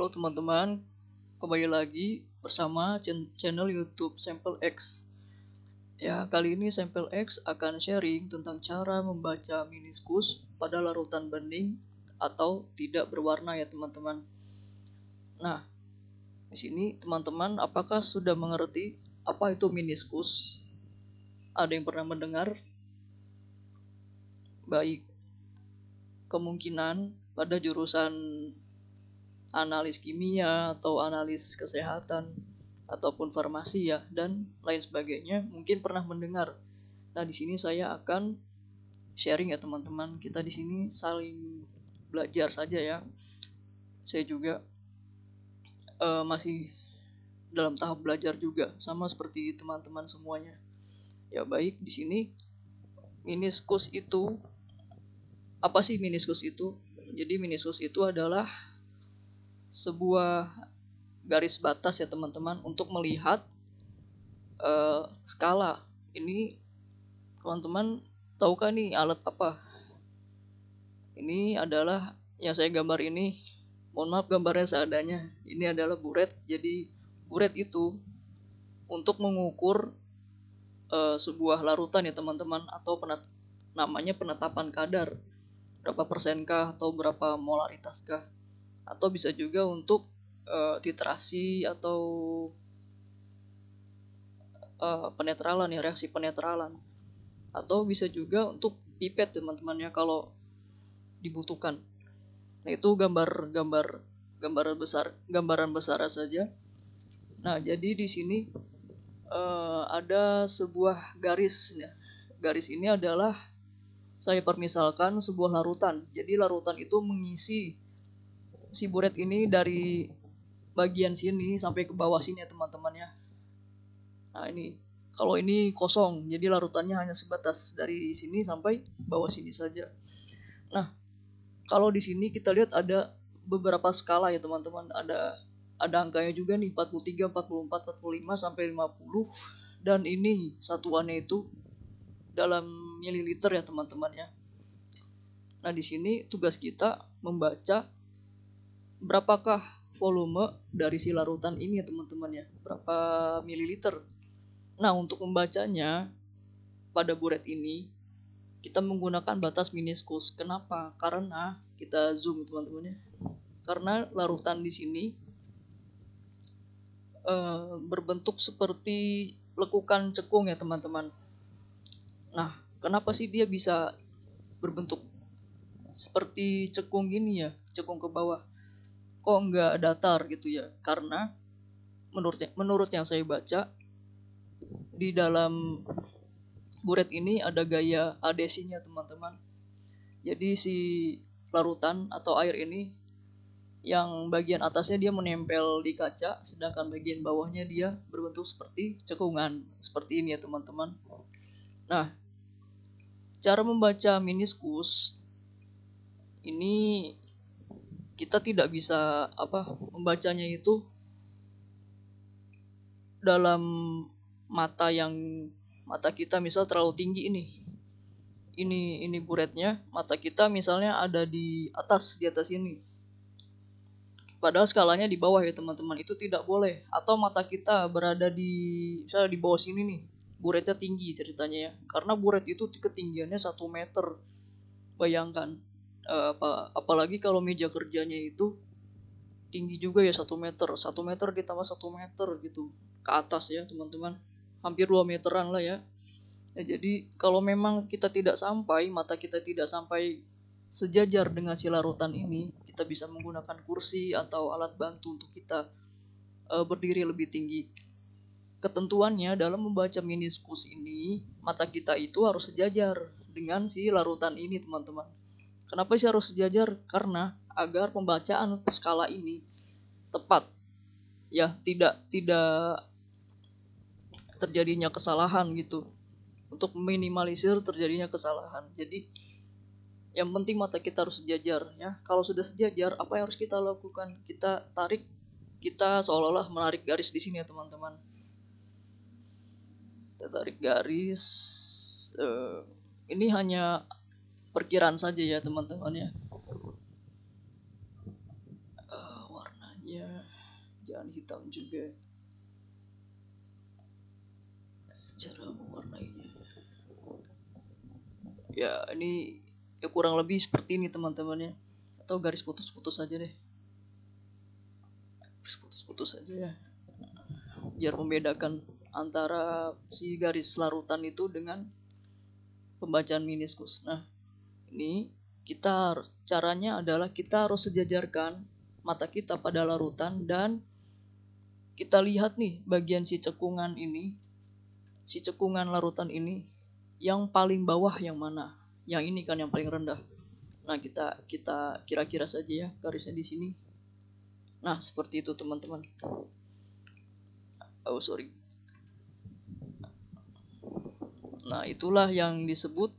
Halo teman-teman, kembali lagi bersama channel YouTube Sampel X. Ya, kali ini Sampel X akan sharing tentang cara membaca meniskus pada larutan bening atau tidak berwarna ya teman-teman. Nah, di sini teman-teman apakah sudah mengerti apa itu meniskus? Ada yang pernah mendengar? Baik, kemungkinan pada jurusan analis kimia atau analis kesehatan ataupun farmasi ya dan lain sebagainya mungkin pernah mendengar. Nah, di sini saya akan sharing ya teman-teman. Kita di sini saling belajar saja ya. Saya juga masih dalam tahap belajar juga sama seperti teman-teman semuanya. Ya baik, di sini meniskus itu apa sih meniskus itu? Jadi meniskus itu adalah sebuah garis batas ya teman-teman untuk melihat skala. Ini teman-teman tahukah nih alat apa? Ini adalah yang saya gambar ini. Mohon maaf gambarnya seadanya. Ini adalah buret. Jadi buret itu untuk mengukur sebuah larutan ya teman-teman, atau namanya penetapan kadar. Berapa persenkah atau berapa molaritaskah? Atau bisa juga untuk titrasi atau penetralan ya, reaksi penetralan. Atau bisa juga untuk pipet teman-teman ya kalau dibutuhkan. Nah, itu gambaran besar saja. Nah, jadi di sini ada sebuah garis ya. Garis ini adalah saya permisalkan sebuah larutan. Jadi larutan itu mengisi si buret ini dari bagian sini sampai ke bawah sini ya teman-teman ya. Nah, ini kalau ini kosong, jadi larutannya hanya sebatas dari sini sampai bawah sini saja. Nah, kalau di sini kita lihat ada beberapa skala ya teman-teman. Ada angkanya juga nih, 43, 44, 45 sampai 50, dan ini satuannya itu dalam mililiter ya teman-teman ya. Nah, di sini tugas kita membaca berapakah volume dari si larutan ini ya teman-teman ya. Berapa mililiter. Nah, untuk membacanya pada buret ini kita menggunakan batas meniskus. Kenapa? Karena kita zoom teman-teman ya. Karena larutan di sini berbentuk seperti lekukan cekung ya teman-teman. Nah, kenapa sih dia bisa berbentuk seperti cekung gini ya, cekung ke bawah? Kok nggak datar gitu ya? Karena menurut yang saya baca, di dalam buret ini ada gaya adesinya teman-teman. Jadi si larutan atau air ini yang bagian atasnya dia menempel di kaca, sedangkan bagian bawahnya dia berbentuk seperti cekungan. Seperti ini ya teman-teman. Nah, cara membaca meniskus ini kita tidak bisa membacanya itu dalam mata kita misal terlalu tinggi ini buretnya, mata kita misalnya ada di atas ini, padahal skalanya di bawah ya teman-teman. Itu tidak boleh. Atau mata kita berada misalnya di bawah sini nih, buretnya tinggi ceritanya ya, karena buret itu ketinggiannya 1 meter. Bayangkan apalagi kalau meja kerjanya itu tinggi juga ya, 1 meter. 1 meter ditambah 1 meter gitu ke atas ya teman-teman, hampir 2 meteran lah ya. Jadi kalau memang mata kita tidak sampai sejajar dengan si larutan ini, kita bisa menggunakan kursi atau alat bantu untuk kita berdiri lebih tinggi. Ketentuannya dalam membaca meniskus ini, mata kita itu harus sejajar dengan si larutan ini teman-teman. Kenapa sih harus sejajar? Karena agar pembacaan skala ini tepat ya, tidak terjadinya kesalahan gitu, untuk meminimalisir terjadinya kesalahan. Jadi yang penting mata kita harus sejajar ya. Kalau sudah sejajar, apa yang harus kita lakukan? Kita seolah-olah menarik garis di sini ya teman-teman. Kita tarik garis. Ini hanya perkiraan saja ya teman-teman ya. ya, jangan hitam juga cara mewarnainya. Ya ini ya kurang lebih seperti ini teman-temannya, atau garis putus-putus aja deh, garis putus-putus aja ya, biar membedakan antara si garis larutan itu dengan pembacaan meniskus. Nah ini caranya adalah kita harus sejajarkan mata kita pada larutan, dan kita lihat nih bagian si cekungan larutan ini yang paling bawah yang mana. Yang ini kan yang paling rendah. Nah kita kira-kira saja ya garisnya di sini. Nah seperti itu teman-teman. Oh sorry. Nah itulah yang disebut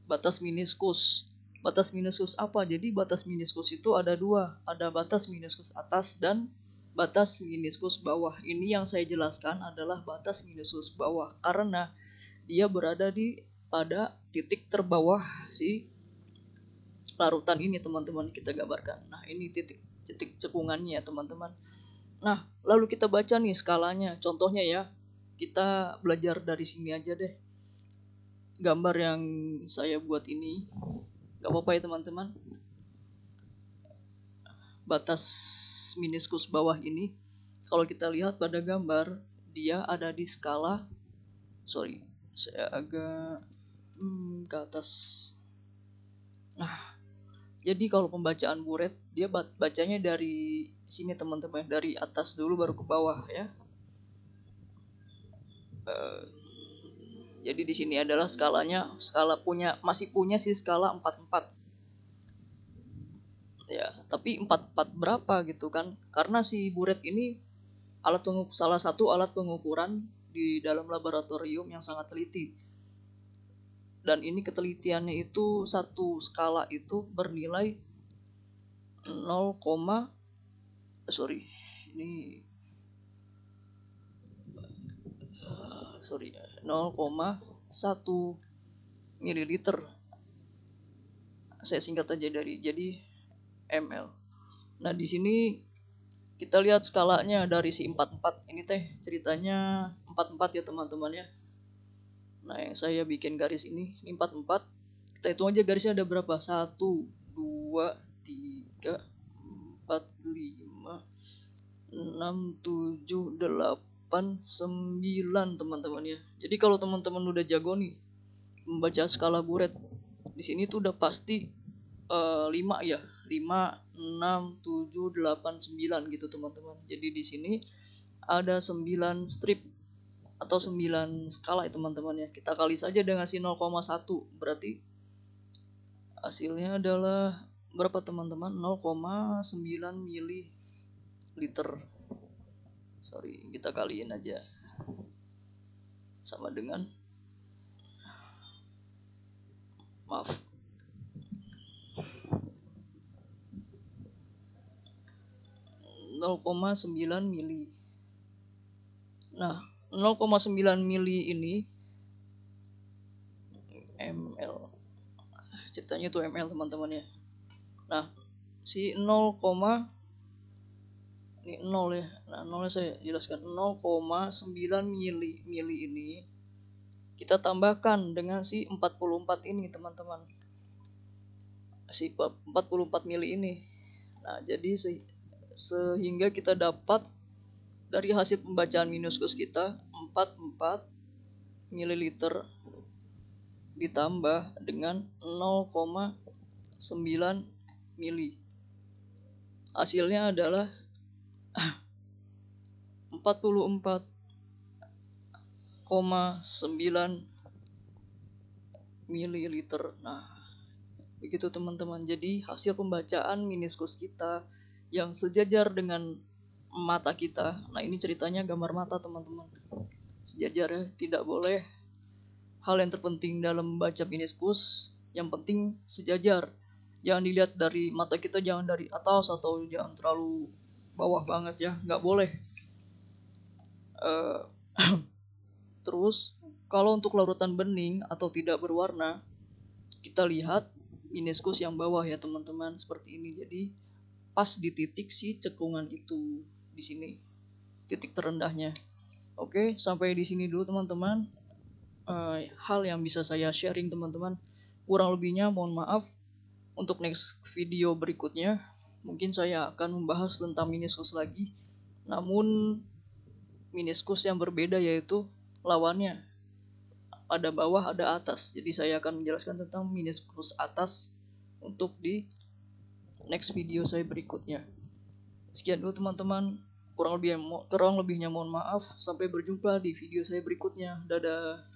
batas meniskus. Batas meniskus apa? Jadi batas meniskus itu ada dua. Ada batas meniskus atas dan batas meniskus bawah. Ini yang saya jelaskan adalah batas meniskus bawah, karena dia berada pada titik terbawah si larutan ini teman-teman, kita gambarkan. Nah ini titik cekungannya ya teman-teman. Nah lalu kita baca nih skalanya. Contohnya ya, kita belajar dari sini aja deh. Gambar yang saya buat ini, gak apa-apa ya teman-teman. Batas meniskus bawah ini, kalau kita lihat pada gambar, dia ada di skala, sorry, saya agak ke atas. Nah, jadi kalau pembacaan buret, dia bacanya dari sini teman-teman, dari atas dulu baru ke bawah ya. Jadi di sini adalah skalanya, masih punya sih skala 44. Ya, tapi 44 berapa gitu kan? Karena si buret ini salah satu alat pengukuran di dalam laboratorium yang sangat teliti. Dan ini ketelitiannya itu satu skala itu bernilai 0, sorry, ini 0,1 mililiter. Saya singkat aja jadi ml. Nah di sini kita lihat skalanya dari si 44 ini ceritanya 44 ya teman-teman ya. Nah yang saya bikin garis ini 44. Kita hitung aja garisnya ada berapa? 1, 2, 3, 4, 5, 6, 7, 8, 9 teman-teman ya. Jadi kalau teman-teman udah jago nih membaca skala buret, di sini tuh udah pasti 5 ya. 5, 6, 7, 8, 9 gitu teman-teman. Jadi di sini ada 9 strip atau 9 skala ya teman-teman ya. Kita kali saja dengan si 0,1, berarti hasilnya adalah berapa teman-teman? 0,9 mililiter. Sorry, kita kaliin aja. Sama dengan 0,9 mili. Nah, 0,9 mili ini ml. Ceritanya itu ml teman-teman ya. Nah, si 0, ini 0 ya. Nah, 0 saya jelaskan. 0,9 mili ini kita tambahkan dengan si 44 ini teman-teman. Si 44 mili ini. Nah, jadi sehingga kita dapat dari hasil pembacaan meniskus kita 44 ml ditambah dengan 0,9 mili. Hasilnya adalah 44,9 mililiter. Nah, begitu teman-teman. Jadi hasil pembacaan meniskus kita yang sejajar dengan mata kita. Nah, ini ceritanya gambar mata teman-teman. Sejajar ya, tidak boleh hal yang terpenting dalam membaca meniskus, yang penting sejajar. Jangan dilihat dari mata kita, jangan dari atas atau jangan terlalu bawah banget ya, nggak boleh. Terus kalau untuk larutan bening atau tidak berwarna, kita lihat meniskus yang bawah ya teman-teman, seperti ini. Jadi pas di titik si cekungan itu di sini, titik terendahnya. Oke, sampai di sini dulu teman-teman. Hal yang bisa saya sharing teman-teman. Kurang lebihnya mohon maaf. Untuk next video berikutnya mungkin saya akan membahas tentang meniskus lagi, namun meniskus yang berbeda, yaitu lawannya ada bawah ada atas. Jadi saya akan menjelaskan tentang meniskus atas untuk di next video saya berikutnya. Sekian dulu teman-teman, kurang lebihnya mohon maaf. Sampai berjumpa di video saya berikutnya. Dadah.